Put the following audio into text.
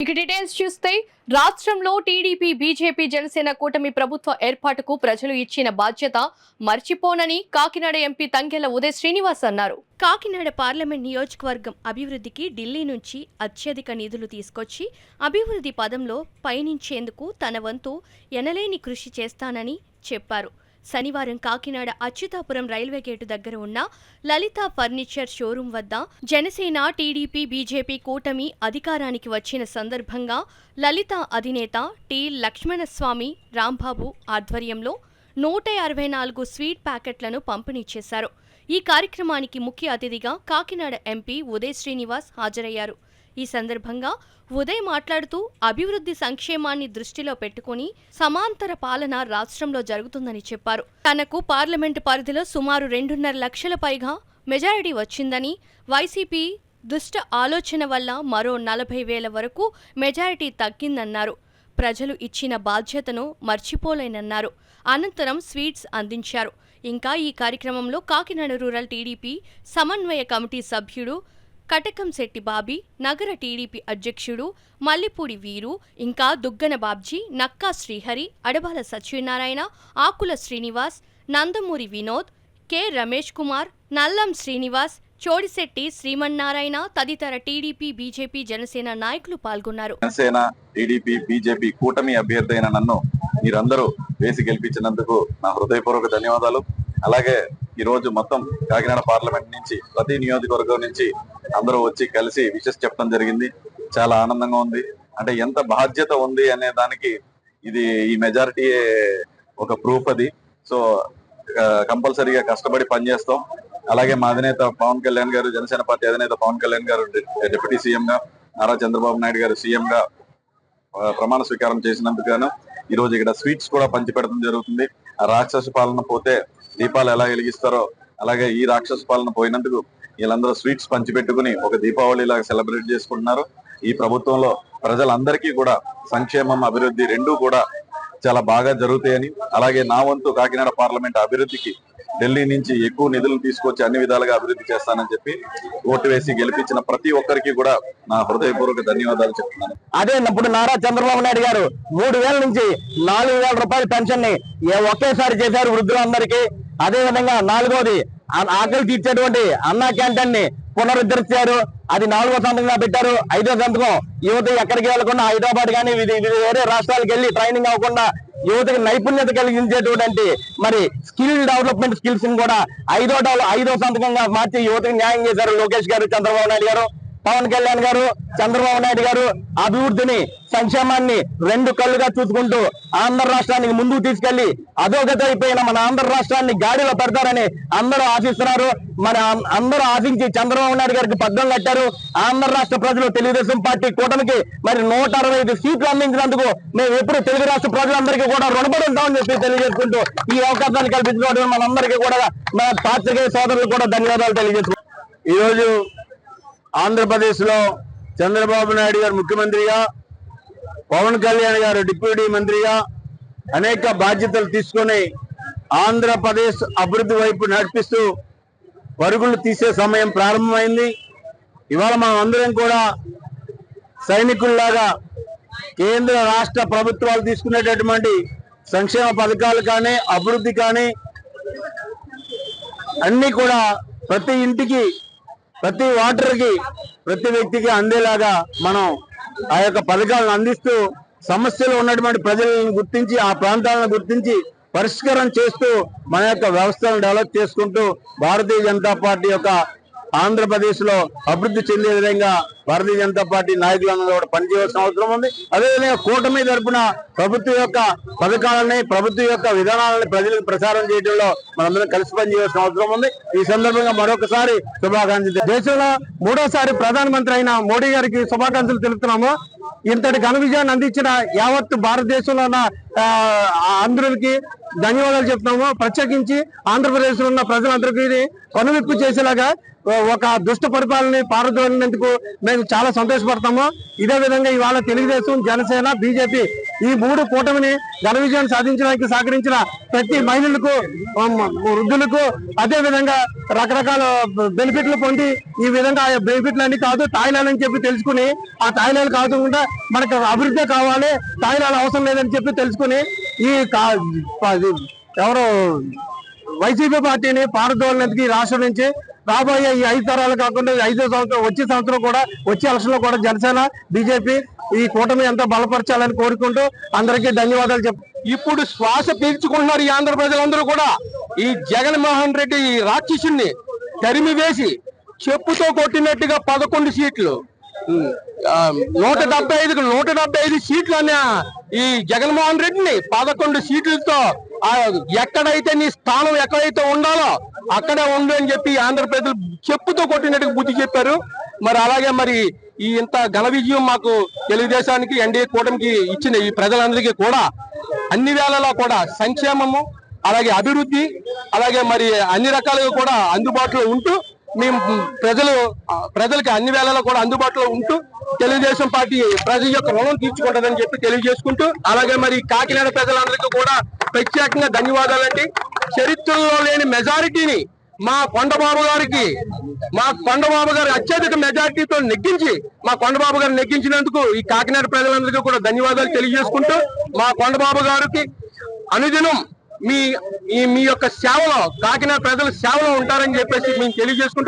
ఇక డీటెయిల్స్ చూస్తే రాష్ట్రంలో టీడీపీ బీజేపీ జనసేన కూటమి ప్రభుత్వ ఏర్పాటుకు ప్రజలు ఇచ్చిన బాధ్యత మర్చిపోనని కాకినాడ ఎంపీ తంగెళ్ల ఉదయ్ శ్రీనివాస్ అన్నారు. కాకినాడ పార్లమెంట్ నియోజకవర్గం అభివృద్ధికి ఢిల్లీ నుంచి అత్యధిక నిధులు తీసుకొచ్చి అభివృద్ధి పదంలో పయనించేందుకు తన వంతు ఎనలేని కృషి చేస్తానని చెప్పారు. శనివారం కాకినాడ అచ్యుతాపురం రైల్వే గేటు దగ్గర ఉన్న లలిత ఫర్నిచర్ షోరూం వద్ద జనసేన టీడీపీ బీజేపీ కూటమి అధికారానికి వచ్చిన సందర్భంగా లలిత అధినేత టి లక్ష్మణస్వామి రాంబాబు ఆధ్వర్యంలో 164 స్వీట్ ప్యాకెట్లను పంపిణీ చేశారు. ఈ కార్యక్రమానికి ముఖ్య అతిథిగా కాకినాడ ఎంపీ ఉదయ్ శ్రీనివాస్ హాజరయ్యారు. ఈ సందర్భంగా ఉదయ్ మాట్లాడుతూ అభివృద్ధి సంక్షేమాన్ని దృష్టిలో పెట్టుకుని సమాంతర పాలన రాష్ట్రంలో జరుగుతుందని చెప్పారు. తనకు పార్లమెంటు పరిధిలో సుమారు 2.5 లక్షల పైగా మెజారిటీ వచ్చిందని, వైసీపీ దుష్ట ఆలోచన వల్ల మరో 40,000 వరకు మెజారిటీ తగ్గిందన్నారు. ప్రజలు ఇచ్చిన బాధ్యతను మర్చిపోలేనన్నారు. అనంతరం స్వీట్స్ అందించారు. ఇంకా ఈ కార్యక్రమంలో కాకినాడ రూరల్ టీడీపీ సమన్వయ కమిటీ సభ్యుడు కటకంశెట్టి బాబీ, నగర టీడీపీ అధ్యక్షుడు మల్లిపూడి వీరు, ఇంకా దుగ్గన బాబ్జీ, నక్కా శ్రీహరి, అడబాల సత్యనారాయణ, ఆకుల శ్రీనివాస్, నందమూరి వినోద్, కె రమేష్ కుమార్, నల్లం శ్రీనివాస్, చోడిశెట్టి శ్రీమన్నారాయణ తదితర టీడీపీ బీజేపీ జనసేన నాయకులు పాల్గొన్నారు. జనసేన టీడీపీ బీజేపీ కూటమి అభ్యర్థి అయిన నన్ను మీరందరూ వేసి గెలిపించినందుకు నా హృదయపూర్వక ధన్యవాదాలు. అలాగే ఈ రోజు మొత్తం కాకినాడ పార్లమెంట్ నుంచి ప్రతి నియోజకవర్గం నుంచి అందరూ వచ్చి కలిసి విషెస్ చెప్పడం జరిగింది. చాలా ఆనందంగా ఉంది. అంటే ఎంత బాధ్యత ఉంది అనే దానికి ఈ మెజారిటీ ఒక ప్రూఫ్ అది. సో కంపల్సరీగా కష్టపడి పనిచేస్తాం. అలాగే మా అధినేత పవన్ కళ్యాణ్ గారు, జనసేన పార్టీ అధినేత పవన్ కళ్యాణ్ గారు డిప్యూటీ సీఎం గా, నారా చంద్రబాబు నాయుడు గారు సీఎం గా ప్రమాణ స్వీకారం చేసినందుకు ఈ రోజు ఇక్కడ స్వీట్స్ కూడా పంచి పెడతాం జరుగుతుంది. ఆ రాక్షస పాలన పోతే దీపాలు ఎలా వెలిగిస్తారో అలాగే ఈ రాక్షస పాలన పోయినందుకు వీళ్ళందరూ స్వీట్స్ పంచిపెట్టుకుని ఒక దీపావళి లాగా సెలబ్రేట్ చేసుకుంటున్నారు. ఈ ప్రభుత్వంలో ప్రజలందరికీ కూడా సంక్షేమం, అభివృద్ధి రెండూ కూడా చాలా బాగా జరుగుతాయని, అలాగే నా వంతు కాకినాడ పార్లమెంట్ అభివృద్ధికి ఢిల్లీ నుంచి ఎక్కువ నిధులు తీసుకొచ్చి అన్ని విధాలుగా అభివృద్ధి చేస్తానని చెప్పి ఓటు వేసి గెలిపించిన ప్రతి ఒక్కరికి కూడా నా హృదయపూర్వక ధన్యవాదాలు చెప్తున్నాను. అదే ఇప్పుడు నారా చంద్రబాబు నాయుడు గారు 3,000 నుంచి 4,000 రూపాయల పెన్షన్ ని ఒకేసారి చేశారు వృద్ధులందరికీ. అదే విధంగా 4వది ఆకలి తీర్చేటువంటి అన్నా క్యాంటీన్ ని పునరుద్ధరించారు. అది 4వ సంతకంగా పెట్టారు. 5వ సంతకం యువత ఎక్కడికి వెళ్లకుండా హైదరాబాద్ కానీ వేరే రాష్ట్రాలకు వెళ్లి ట్రైనింగ్ అవ్వకుండా యువతకి నైపుణ్యత కలిగించేటువంటి మరి స్కిల్ డెవలప్మెంట్ స్కిల్స్ ని కూడా 5వ సంతకంగా మార్చి యువతకి న్యాయం చేశారు లోకేష్ గారు, చంద్రబాబు నాయుడు గారు, పవన్ కళ్యాణ్ గారు, చంద్రబాబు నాయుడు గారు. అభివృద్ధిని, సంక్షేమాన్ని 2 కళ్ళుగా చూసుకుంటూ ఆంధ్ర రాష్ట్రానికి ముందుకు తీసుకెళ్లి అధోగతి అయిపోయిన మన ఆంధ్ర రాష్ట్రాన్ని గాడిలో పెడతారని అందరూ ఆశిస్తున్నారు. మన అందరూ ఆశించి చంద్రబాబు నాయుడు గారికి పగ్గం కట్టారు. ఆంధ్ర రాష్ట్ర ప్రజలు తెలుగుదేశం పార్టీ కూటమికి మరి 165 సీట్లు అందించినందుకు మేము ఎప్పుడు తెలుగు రాష్ట్ర ప్రజలందరికీ కూడా రుణపడి ఉంటామని చెప్పి తెలియజేసుకుంటూ ఈ అవకాశాన్ని కల్పించుకోవడం మనందరికీ కూడా మన పాత్రికేయ సోదరులు కూడా ధన్యవాదాలు తెలియజేసుకుంటాం. ఈరోజు ఆంధ్రప్రదేశ్ లో చంద్రబాబు నాయుడు గారు ముఖ్యమంత్రిగా, పవన్ కళ్యాణ్ గారు డిప్యూటీ మంత్రిగా అనేక బాధ్యతలు తీసుకొని ఆంధ్రప్రదేశ్ అభివృద్ధి వైపు నడిపిస్తూ పరుగులు తీసే సమయం ప్రారంభమైంది. ఇవాళ మనం అందరం కూడా సైనికుల్లాగా కేంద్ర రాష్ట్ర ప్రభుత్వాలు తీసుకునేటటువంటి సంక్షేమ పథకాలు కానీ, అభివృద్ధి కానీ అన్ని కూడా ప్రతి ఇంటికి, ప్రతి వాటర్కి, ప్రతి వ్యక్తికి అందేలాగా మనం ఆ యొక్క పథకాలను అందిస్తూ సమస్యలు ఉన్నటువంటి ప్రజలను గుర్తించి ఆ ప్రాంతాలను గుర్తించి పరిష్కారం చేస్తూ మన యొక్క వ్యవస్థలను డెవలప్ చేసుకుంటూ భారతీయ జనతా పార్టీ యొక్క ఆంధ్రప్రదేశ్ లో అభివృద్ధి చెందే విధంగా భారతీయ జనతా పార్టీ నాయకులందరూ కూడా పనిచేయాల్సిన అవసరం ఉంది. అదేవిధంగా కూటమి తరపున ప్రభుత్వం యొక్క పథకాలని, ప్రభుత్వం యొక్క విధానాలని ప్రజలకు ప్రచారం చేయడంలో మనందరం కలిసి పనిచేయాల్సిన అవసరం ఉంది. ఈ సందర్భంగా మరొకసారి శుభాకాంక్షలు. దేశంలో 3వసారి ప్రధానమంత్రి అయిన మోడీ గారికి శుభాకాంక్షలు తెలుపుతున్నాము. ఇంతటి ఘన విజయాన్ని అందించిన యావత్ భారతదేశంలో ఉన్న ఆంధ్రులకి ధన్యవాదాలు చెప్తున్నాము. ప్రత్యేకించి ఆంధ్రప్రదేశ్ లో ఉన్న ప్రజలందరికీ కనువిప్పు చేసేలాగా ఒక దుష్ట పరిపాలన పారదోలినందుకు మేము చాలా సంతోషపడతాము. ఇదే విధంగా ఇవాళ తెలుగుదేశం, జనసేన, బీజేపీ ఈ మూడు కూటమిని ఘన విజయం సాధించడానికి సహకరించిన ప్రతి మహిళలకు, వృద్ధులకు, అదే విధంగా రకరకాల బెనిఫిట్లు పొంది ఈ విధంగా ఆ బెనిఫిట్లు అన్ని కాదు తాయిలాలని చెప్పి తెలుసుకుని ఆ తాయిలాలు కాకుండా మనకు అభివృద్ధి కావాలి, తాయిలాలు అవసరం లేదని చెప్పి తెలుసుకుని ఈ ఎవరు వైసీపీ పార్టీని పారదోలినందుకు ఈ రాష్ట్రం నుంచి రాబోయే ఈ 5 తరాలు కాకుండా 5వ సంవత్సరం వచ్చే సంవత్సరం కూడా వచ్చే ఎలక్షన్ లో కూడా జనసేన, బీజేపీ ఈ కూటమి ఎంతో బలపరచాలని కోరుకుంటూ అందరికీ ధన్యవాదాలు ఇప్పుడు శ్వాస పీల్చుకుంటున్నారు ఈ ఆంధ్ర ప్రజలందరూ కూడా. ఈ జగన్మోహన్ రెడ్డి ఈ రాక్షసుని తరిమి వేసి చెప్పుతో కొట్టినట్టుగా 11 సీట్లు 175కు 175 సీట్లు అన్న ఈ జగన్మోహన్ రెడ్డిని 11 సీట్లతో ఎక్కడైతే నీ స్థానం ఎక్కడైతే ఉండాలో అక్కడే ఉండు అని చెప్పి ఆంధ్ర ప్రజలు చెప్పుతో కొట్టినట్టుగా బుద్ధి చెప్పారు. మరి అలాగే మరి ఈ ఇంత ఘన విజయం మాకు తెలుగుదేశానికి, ఎన్డీఏ కూటమికి ఇచ్చిన ఈ ప్రజలందరికీ కూడా అన్ని వేళలా కూడా సంక్షేమము, అలాగే అభివృద్ధి, అలాగే మరి అన్ని రకాలుగా కూడా అందుబాటులో ఉంటూ మేము ప్రజలకి అన్ని వేళలా కూడా అందుబాటులో ఉంటూ తెలుగుదేశం పార్టీ ప్రజల యొక్క రుణం తీర్చుకుంటుందని చెప్పి తెలియజేసుకుంటూ, అలాగే మరి కాకినాడ ప్రజలందరికీ కూడా ప్రత్యేకంగా ధన్యవాదాలండి. చరిత్రలో లేని మెజారిటీని మా కొండబాబు గారు అత్యధిక మెజారిటీతో నెగ్గించి మా కొండబాబు గారు నెగ్గించినందుకు ఈ కాకినాడ ప్రజలందరికీ కూడా ధన్యవాదాలు తెలియజేసుకుంటూ, మా కొండబాబు గారికి అనుదినం మీ యొక్క సేవలో, కాకినాడ ప్రజల సేవలో ఉంటారని చెప్పేసి మేము తెలియజేసుకుంటూ